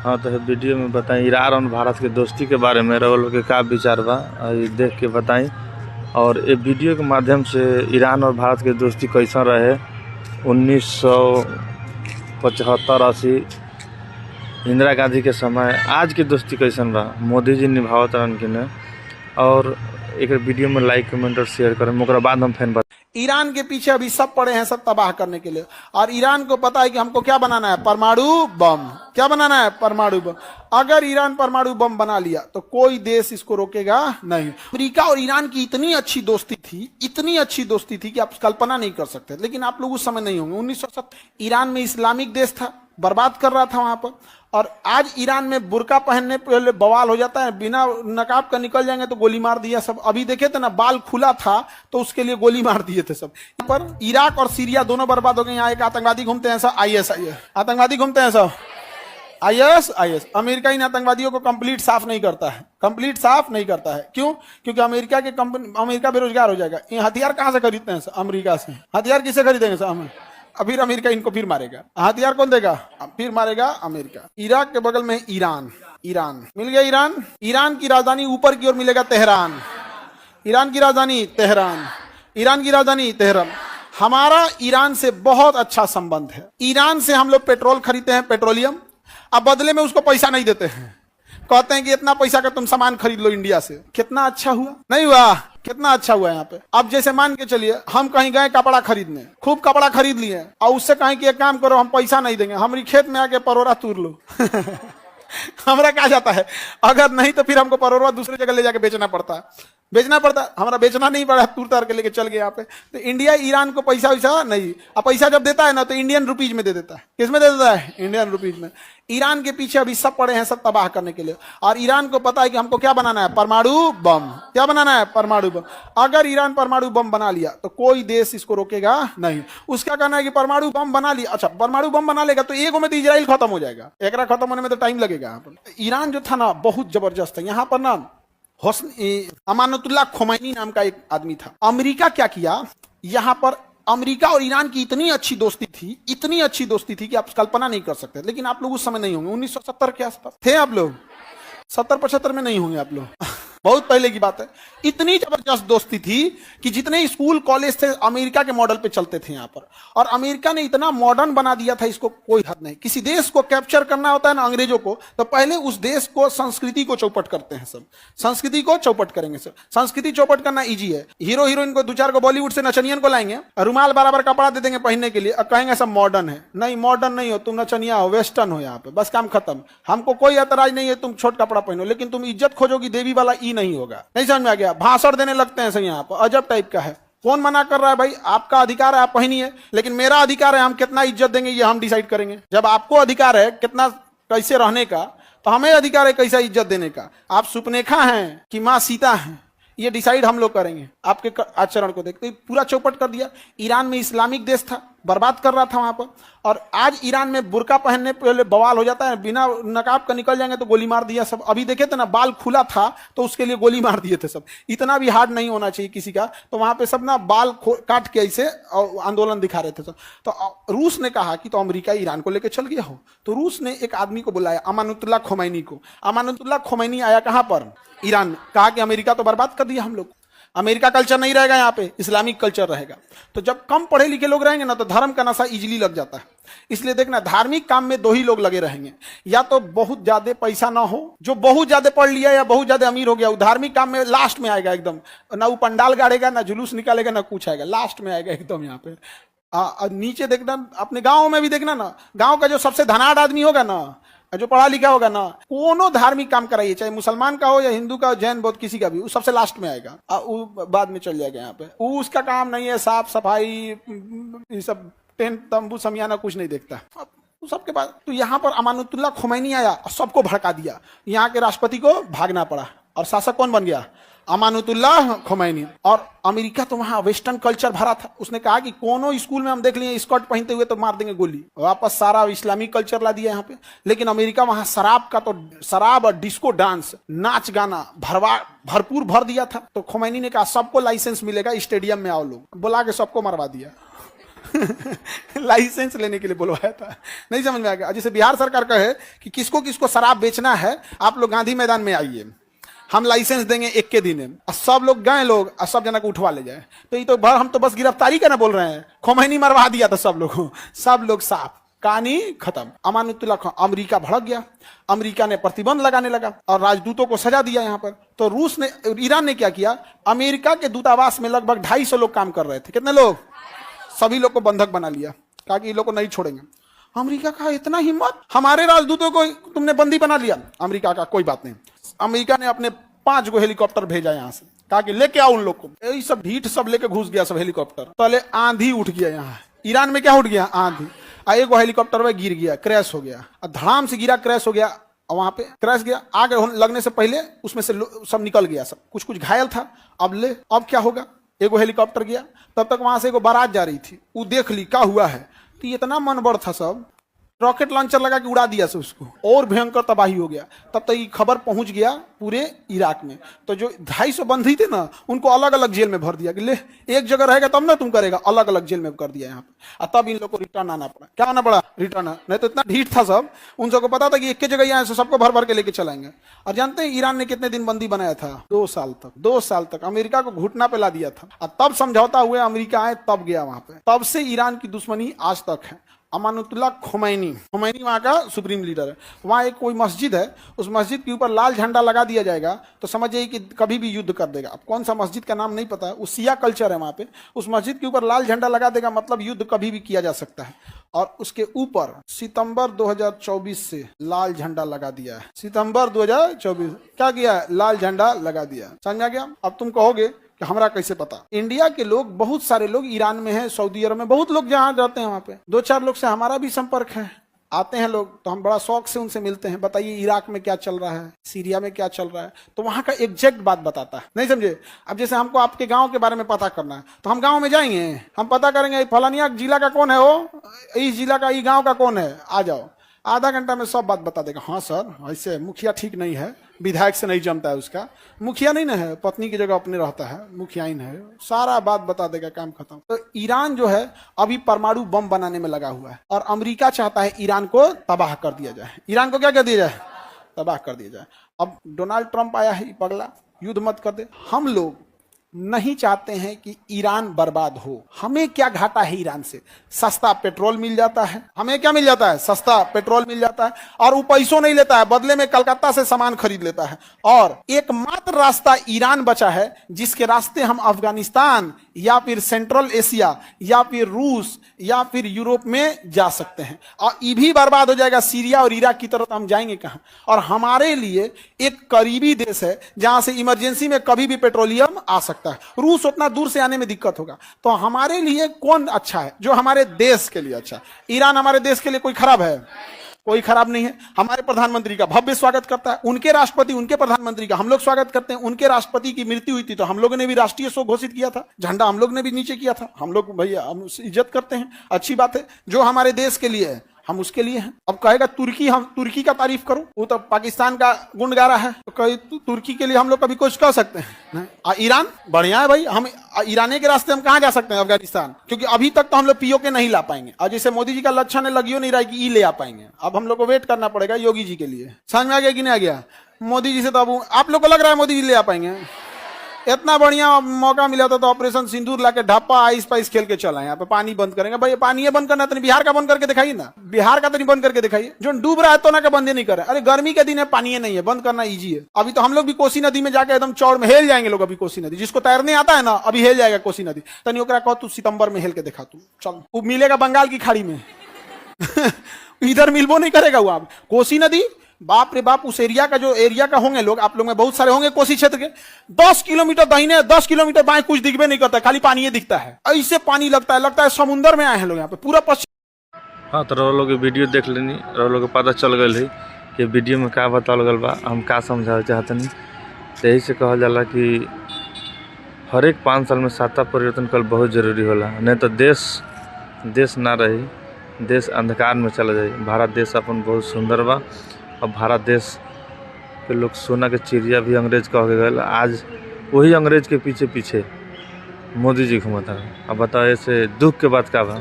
हाँ तो वीडियो में बताई ईरान और भारत के दोस्ती के बारे में रउआ लोग के का विचार बा ये देख के बताई। और ये वीडियो के माध्यम से ईरान और भारत के दोस्ती कैसा रहे 1975-80 इंदिरा गांधी के समय, आज की दोस्ती कैसन बा मोदी जी निभावत रहन कि न। और एक वीडियो में लाइक कमेंट और शेयर करें, ओकरा बाद हम फैन। ईरान के पीछे अभी सब पड़े हैं, सब तबाह करने के लिए। और ईरान को पता है कि हमको क्या बनाना है, परमाणु बम। क्या बनाना है, परमाणु बम। अगर ईरान परमाणु बम बना लिया तो कोई देश इसको रोकेगा नहीं। अमेरिका और ईरान की इतनी अच्छी दोस्ती थी, इतनी अच्छी दोस्ती थी कि आप कल्पना नहीं कर सकते। लेकिन आप लोग उस समय नहीं होंगे। 1970 ईरान में इस्लामिक देश था, बर्बाद कर रहा था वहां पर। और आज ईरान में बुर्का पहनने पहले बवाल हो जाता है, बिना नकाब का निकल जाएंगे तो गोली मार दिया सब। अभी देखे थे ना, बाल खुला था तो उसके लिए गोली मार दिए थे सब। पर इराक और सीरिया दोनों बर्बाद हो गए। यहाँ एक आतंकवादी घूमते हैं सब, IS आतंकवादी घूमते हैं सब, IS। अमेरिका इन आतंकवादियों को कंप्लीट साफ नहीं करता है, कंप्लीट साफ नहीं करता है। क्यों? क्योंकि अमेरिका के कंपनी, अमेरिका बेरोजगार हो जाएगा। ये हथियार कहां से खरीदते हैं? अमेरिका से। हथियार किसे खरीदेंगे सब? फिर अमेरिका इनको फिर मारेगा। हथियार कौन देगा? फिर मारेगा अमेरिका। इराक के बगल में ईरान मिल गया। ईरान की राजधानी ऊपर की ओर मिलेगा, तेहरान। ईरान की राजधानी तेहरान। हमारा ईरान से बहुत अच्छा संबंध है। ईरान से हम लोग पेट्रोल खरीदते हैं, पेट्रोलियम। अब बदले में उसको पैसा नहीं देते हैं, कहते हैं कि इतना पैसा का तुम सामान खरीद लो इंडिया से। कितना अच्छा हुआ, नहीं हुआ? कितना अच्छा हुआ यहाँ पे। अब जैसे मान के चलिए हम कहीं गए कपड़ा खरीदने, खूब कपड़ा खरीद लिए, और उससे कहें कि एक काम करो, हम पैसा नहीं देंगे, हमारी खेत में आके परोरा तूर लो। हमारा कहा जाता है, अगर नहीं तो फिर हमको परोरा दूसरी जगह ले जाके बेचना पड़ता। हमारा बेचना नहीं पड़ा, तूर तार के लेके चल गए यहाँ पे। तो इंडिया ईरान को पैसा वैसा नहीं, अब पैसा जब देता है ना तो इंडियन रुपीज में दे देता है। किस में दे देता है? इंडियन रुपीज में। ईरान के पीछे अभी सब पड़े हैं, सब तबाह करने के लिए। और ईरान को पता है कि हमको क्या बनाना है, परमाणु बम। क्या बनाना है, परमाणु बम। अगर ईरान परमाणु बम बना लिया तो कोई देश इसको रोकेगा नहीं। उसका कहना है कि परमाणु बम बना लिया, अच्छा परमाणु बम बना लेगा तो एक में तो इजराइल खत्म हो जाएगा, एक खत्म होने में तो टाइम लगेगा। ईरान जो था ना बहुत जबरदस्त है। यहाँ पर ना अमानतुल्लाह खोमैनी नाम का एक आदमी था। अमेरिका क्या किया, यहाँ पर अमेरिका और ईरान की इतनी अच्छी दोस्ती थी, इतनी अच्छी दोस्ती थी कि आप कल्पना नहीं कर सकते। लेकिन आप लोग उस समय नहीं होंगे, 1970 के आसपास थे आप लोग, 70-75 में नहीं होंगे आप लोग। बहुत पहले की बात है। इतनी जबरदस्त दोस्ती थी कि जितने स्कूल कॉलेज थे अमेरिका के मॉडल पे चलते थे यहाँ पर। और अमेरिका ने इतना मॉडर्न बना दिया था, इसको कोई हद नहीं। किसी देश को कैप्चर करना होता है ना अंग्रेजों को, तो पहले उस देश को, संस्कृति को चौपट करते हैं सब। संस्कृति को चौपट करेंगे सब। संस्कृति चौपट करना इजी है। हीरो हीरोइन को 2-4 को बॉलीवुड से नचनियन को लाएंगे, रुमाल बराबर कपड़ा दे देंगे पहनने के लिए, और कहेंगे सब मॉडर्न है। नहीं, मॉडर्न नहीं हो तुम, नचनिया हो, वेस्टर्न हो यहाँ पे, बस काम खत्म। हमको कोई एतराज नहीं है तुम छोट कपड़ा पहनो, लेकिन तुम इज्जत खोजोगी देवी वाला ई नहीं होगा। नहीं समझ में आ गया? भाषण देने लगते हैं सही यहाँ पर, अजब टाइप का है। कौन मना कर रहा है भाई? आपका अधिकार है, आप पहनिए, लेकिन मेरा अधिकार है, हम कितना इज्जत देंगे ये हम डिसाइड करेंगे। जब आपको अधिकार है कितना कैसे रहने का, तो हमें अधिकार है कैसा इज्जत देने का। आप सुपनेखा हैं कि माँ सीता हैं, ये डिसाइड हम लोग करेंगे। आपके आचरण को देखते पूरा चौपट कर दिया। ईरान में इस्लामिक देश था, बर्बाद कर रहा था वहां पर। और आज ईरान में बुर्का पहनने पहले बवाल हो जाता है, बिना नकाब का निकल जाएंगे तो गोली मार दिया सब। अभी देखे थे ना, बाल खुला था तो उसके लिए गोली मार दिए थे सब। इतना भी हार्ड नहीं होना चाहिए किसी का। तो वहां पे सब ना बाल काट के ऐसे आंदोलन दिखा रहे थे सब। तो रूस ने कहा कि तो अमेरिका ईरान को लेकर चल गया हो, तो रूस ने एक आदमी को बुलाया, अमानतुल्लाह खोमैनी को। अमानतुल्लाह खोमैनी आया कहां पर? ईरान में। कहा कि अमेरिका तो बर्बाद कर दिया हम लोग, अमेरिका कल्चर नहीं रहेगा यहाँ पे, इस्लामिक कल्चर रहेगा। तो जब कम पढ़े लिखे लोग रहेंगे ना तो धर्म का नशा इजीली लग जाता है। इसलिए देखना, धार्मिक काम में 2 ही लोग लगे रहेंगे, या तो बहुत ज्यादा पैसा ना हो, जो बहुत ज्यादा पढ़ लिया या बहुत ज्यादा अमीर हो गया, वो धार्मिक काम में लास्ट में आएगा एकदम। ना वो पंडाल गाड़ेगा, ना जुलूस निकालेगा, ना कुछ आएगा, लास्ट में आएगा एकदम यहाँ पे। नीचे देखना, अपने गाँव में भी देखना ना, गाँव का जो सबसे धनाढ़ आदमी होगा ना, जो पढ़ा लिखा होगा ना, कोनो धार्मिक काम कराइए, चाहे मुसलमान का हो या हिंदू का, जैन बौद्ध किसी का भी, वो सबसे लास्ट में आएगा। वो बाद में चल जाएगा यहाँ पे। वो उसका काम नहीं है, साफ सफाई, ये सब टेंट तंबू समियाना कुछ नहीं देखता सबके पास। तो यहाँ पर अमानतुल्लाह खोमैनी आया और सबको भड़का दिया। यहाँ के राष्ट्रपति को भागना पड़ा, और शासक कौन बन गया? अमानतुल्लाह खोमैनी। और अमेरिका तो वहां वेस्टर्न कल्चर भरा था। उसने कहा कि कोनो स्कूल में हम देख लिए स्कर्ट पहनते हुए तो मार देंगे गोली। वापस सारा इस्लामिक कल्चर ला दिया यहाँ पे। लेकिन अमेरिका वहां शराब का, तो शराब और डिस्को डांस, नाच गाना भरपूर भर दिया था। तो खोमैनी ने कहा सबको लाइसेंस मिलेगा, स्टेडियम में आओ लोग, बुला के सबको मरवा दिया। लाइसेंस लेने के लिए बुलवाया था, नहीं समझ में आ गया। जैसे बिहार सरकार कहे कि किसको किसको शराब बेचना है, आप लोग गांधी मैदान में आइए, हम लाइसेंस देंगे 1 के दिन में, और सब लोग गए लोग और सब जना को उठवा ले जाए। तो ये तो हम तो बस गिरफ्तारी का ना बोल रहे हैं, खोमैनी मरवा दिया था सब लोगों, सब लोग साफ, कहानी खत्म। अमानुल्लाह खान, अमेरिका भड़क गया, अमेरिका ने प्रतिबंध लगाने लगा और राजदूतों को सजा दिया यहाँ पर। तो रूस ने, ईरान ने क्या किया, अमेरिका के दूतावास में लगभग 250 लोग काम कर रहे थे, कितने लोग, सभी लोग को बंधक बना लिया, कहा कि ये लोग को नहीं छोड़ेंगे। अमेरिका का इतना हिम्मत, हमारे राजदूतों को तुमने बंदी बना लिया। अमेरिका का कोई बात नहीं, अमेरिका ने अपने 5 गो हेलीकॉप्टर भेजा यहाँ से, कहा कि लेके आओ उन लोग को। यही सब ढीठ सब लेके घुस गया सब हेलीकॉप्टर, पहले आंधी उठ गया यहाँ ईरान में, क्या उठ गया, आंधी। एक हेलीकॉप्टर में गिर गया, क्रैश हो गया, धड़ाम से गिरा, क्रैश हो गया, वहां पे क्रैश गया, आग लगने से पहले उसमें से सब निकल गया, सब कुछ कुछ घायल था। अब क्या होगा, एक हेलीकॉप्टर गया, तब तक वहां से एक बारात जा रही थी, वो देख ली क्या हुआ है, तो इतना मनबड़ था, सब रॉकेट लॉन्चर लगा के उड़ा दिया से उसको, और भयंकर तबाही हो गया। तब तक ये खबर पहुंच गया पूरे इराक में। तो जो 250 बंदी थे ना, उनको अलग अलग जेल में भर दिया कि ले एक जगह रहेगा तब ना तुम करेगा, अलग अलग जेल में कर दिया यहाँ पे। तब इन लोग को रिटर्न आना पड़ा, क्या आना पड़ा, रिटर्न। नहीं तो इतना ढीठ था सब, उन सबको पता था कि एक जगह यहाँ से सबको भर भर के लेके चलाएंगे। और जानते हैं ईरान ने कितने दिन बंदी बनाया था, 2 साल तक, 2 साल तक अमेरिका को घुटना पे ला दिया था। और तब समझौता हुए अमेरिका आए, तब गया वहां पे। तब से ईरान की दुश्मनी आज तक है। अमानुल्लाह खोमैनी वहाँ का सुप्रीम लीडर है। वहाँ एक कोई मस्जिद है, उस मस्जिद के ऊपर लाल झंडा लगा दिया जाएगा तो समझिए कि कभी भी युद्ध कर देगा। अब कौन सा मस्जिद का नाम नहीं पता है, वो शिया कल्चर है वहाँ पे। उस मस्जिद के ऊपर लाल झंडा लगा देगा मतलब युद्ध कभी भी किया जा सकता है। और उसके ऊपर सितंबर 2024 से लाल झंडा लगा दिया है। सितंबर 2024 क्या किया है, लाल झंडा लगा दिया। समझा गया। अब तुम कहोगे कि हमरा कैसे पता, इंडिया के लोग, बहुत सारे लोग ईरान में हैं, सऊदी अरब में, बहुत लोग जहाँ रहते हैं वहाँ पे 2-4 लोग से हमारा भी संपर्क है। आते हैं लोग तो हम बड़ा शौक से उनसे मिलते हैं, बताइए इराक में क्या चल रहा है, सीरिया में क्या चल रहा है, तो वहाँ का एग्जैक्ट बात बताता है। नहीं समझे। अब जैसे हमको आपके गांव के बारे में पता करना है तो हम गांव में जाएंगे, हम पता करेंगे फलानिया जिला का कौन है, वो इस जिला का, इस गाँव का कौन है, आ जाओ। आधा घंटा में सब बात बता देगा। हाँ सर, ऐसे मुखिया ठीक नहीं है, विधायक से नहीं जमता है, उसका मुखिया नहीं ना है, पत्नी की जगह अपने रहता है, मुखिया ही है, सारा बात बता देगा, काम खत्म। तो ईरान जो है अभी परमाणु बम बनाने में लगा हुआ है और अमेरिका चाहता है ईरान को तबाह कर दिया जाए। ईरान को क्या कर दिया जाए, तबाह कर दिया जाए। अब डोनाल्ड ट्रंप आया है, पगला युद्ध मत कर दे। हम लोग नहीं चाहते हैं कि ईरान बर्बाद हो। हमें क्या घाटा है ईरान से, सस्ता पेट्रोल मिल जाता है, हमें क्या मिल जाता है, सस्ता पेट्रोल मिल जाता है, और वो पैसों नहीं लेता है, बदले में कलकत्ता से सामान खरीद लेता है। और एकमात्र रास्ता ईरान बचा है जिसके रास्ते हम अफगानिस्तान या फिर सेंट्रल एशिया या फिर रूस या फिर यूरोप में जा सकते हैं। और ये भी बर्बाद हो जाएगा, सीरिया और इराक की तरफ हम जाएंगे कहां। और हमारे लिए एक करीबी देश है जहां से इमरजेंसी में कभी भी पेट्रोलियम आ सकता है। रूस उतना दूर से आने में दिक्कत होगा। तो हमारे लिए कौन अच्छा है, जो हमारे देश के लिए अच्छा है। ईरान हमारे देश के लिए कोई खराब है, कोई खराब नहीं है। हमारे प्रधानमंत्री का भव्य स्वागत करता है, उनके राष्ट्रपति, उनके प्रधानमंत्री का हम लोग स्वागत करते हैं। उनके राष्ट्रपति की मृत्यु हुई थी तो हम लोगों ने भी राष्ट्रीय शोक घोषित किया था, झंडा हम लोग ने भी नीचे किया था। हम लोग भैया हम इज्जत करते हैं, अच्छी बात है। जो हमारे देश के लिए है हम उसके लिए हैं। अब कहेगा तुर्की, हम तुर्की का तारीफ करो, वो तो पाकिस्तान का गुण गा रहा है, तो कहे तुर्की के लिए हम लोग कभी कुछ कह सकते हैं। ईरान बढ़िया है भाई, हम ईरानी के रास्ते हम कहाँ जा सकते हैं, अफगानिस्तान, क्योंकि अभी तक तो हम लोग पीओके नहीं ला पाएंगे। और जैसे मोदी जी का लक्षण है, लगियो नहीं रहा कि ई ले आ पाएंगे। अब हम लोग को वेट करना पड़ेगा योगी जी के लिए। समझ में आ गया कि नहीं आ गया। मोदी जी से तो अब आप लोग को लग रहा है मोदी जी ले आ पाएंगे। इतना बढ़िया मौका मिला था तो ऑपरेशन सिंदूर लाके ढप्पा आइस पाइस खेल के चला। यहाँ पे पानी बंद करेंगे भाई, पानी ये बंद करना है, बिहार का बंद करके दिखाइए ना, बिहार का तो नहीं बंद करके दिखाइए। जो डूब रहा है तो ना का बंद नहीं करे। अरे गर्मी के दिन है, पानी नहीं है, बंद करना इजी है। अभी तो हम लोग भी कोसी नदी में जाके एकदम चौड़ में हेल जाएंगे लोग। अभी कोसी नदी जिसको तैरने आता है ना, अभी हेल जाएगा कोसी नदी। तनी ओकरा कहो तू सितंबर में हेल के दिखा, तू चल, वो मिलेगा बंगाल की खाड़ी में। इधर मिलबो नहीं करेगा वो। आप कोसी नदी, बाप रे बाप, उस एरिया का जो एरिया का होंगे लोग, आप लोग में बहुत सारे होंगे कोसी क्षेत्र के, 10 किलोमीटर दाहिने 10 किलोमीटर बाएं कुछ दिखबे नहीं करता, खाली पानी ही दिखता है। ऐसे पानी लगता है समुद्र में आए हैं लोग यहाँ पे पूरा पश्चिम। हाँ, तो रो लोग वीडियो देख लेनी, रो लोग पता चल गई है कि वीडियो में क्या बताल गल बा, हम का समझावे चाहतनी। तो यही से कहल जाला कि हर एक 5 साल में सत्ता परिवर्तन कल बहुत जरूरी होला, नहीं तो देश ना रही, देश अंधकार में चला जाए। भारत देश अपन बहुत सुंदर बा और भारत देश के लोग सोना के चिड़िया भी अंग्रेज कह के गए। आज वही अंग्रेज के पीछे पीछे मोदी जी घूमता है। अब बताओ ऐसे दुख के बात का बा।